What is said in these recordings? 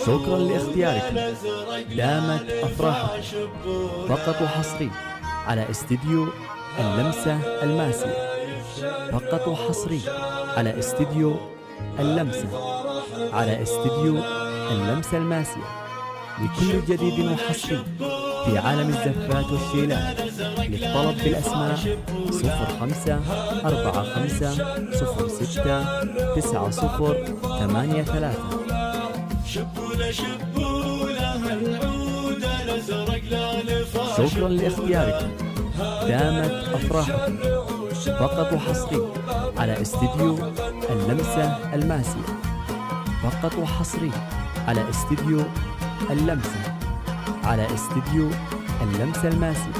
شكرا لاختياركم. دامت أفراحكم. فقط وحصري على استديو اللمسة الماسية. فقط وحصري على استديو اللمسة، على استديو اللمسة الماسية. لكل جديد وحصري في عالم الزفات والشيلات. للطلب بالأسماء 0545069083. شكرا لاختياركم. دامت أفراحكم. فقط وحصري على استديو اللمسة الماسية. فقط وحصري على استديو اللمسة، على استديو اللمسة الماسية.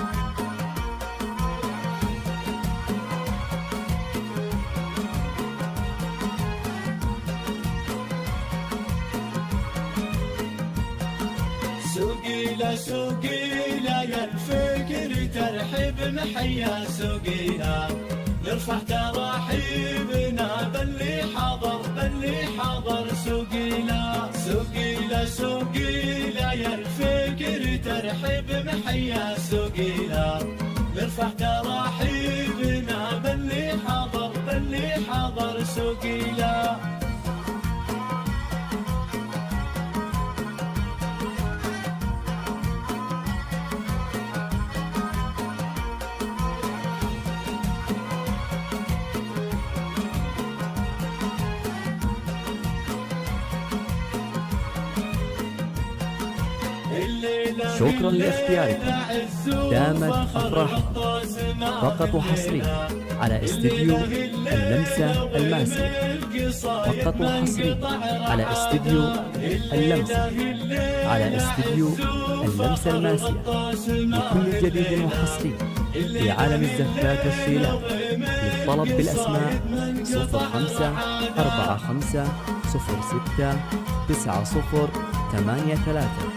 سوقيلا يا الفكر ترحب محيا سوقيلا، نرفع تراحيبنا باللي حضر سوقيلا. سوقيلا يا الفكر ترحب محيا سوقيلا، نرفع تراحيبنا باللي حضر سوقيلا. شكرا لاختياركم. دامت أفراحكم. فقط وحصري على استديو اللمسة الماسية. فقط وحصري على استديو اللمسة، على استديو اللمسة الماسية. لكل جديد وحصري في عالم الزفات والشيلات. للطلب بالأسماء 0545069083.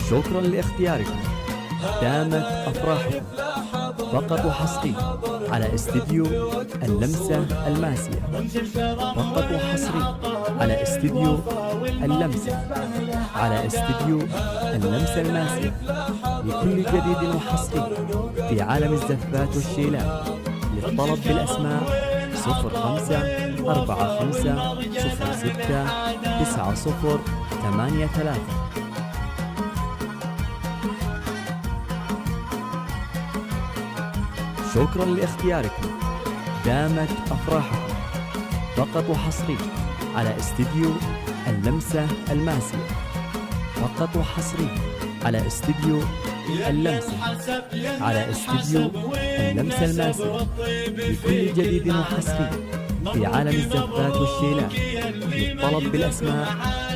شكرا لاختياركم. دامت أفراحكم. فقط وحصري على استديو اللمسة الماسية. فقط وحصري على استديو اللمسة، على استديو اللمسة الماسية. لكل جديد وحصري في عالم الزفات والشيلات. للطلب بالأسماء 0545069083. شكرا لاختياركم. دامت أفراحكم. فقط وحصري على استديو اللمسة الماسية. فقط وحصري على استديو اللمسة، على استديو اللمسة الماسية. لكل جديد وحصري في عالم الزفات والشيلات. للطلب بالأسماء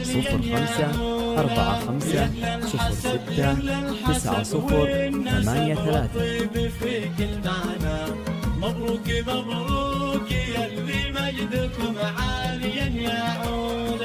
0545469083. مبروك يا اللي مجدكم عاليا يعود.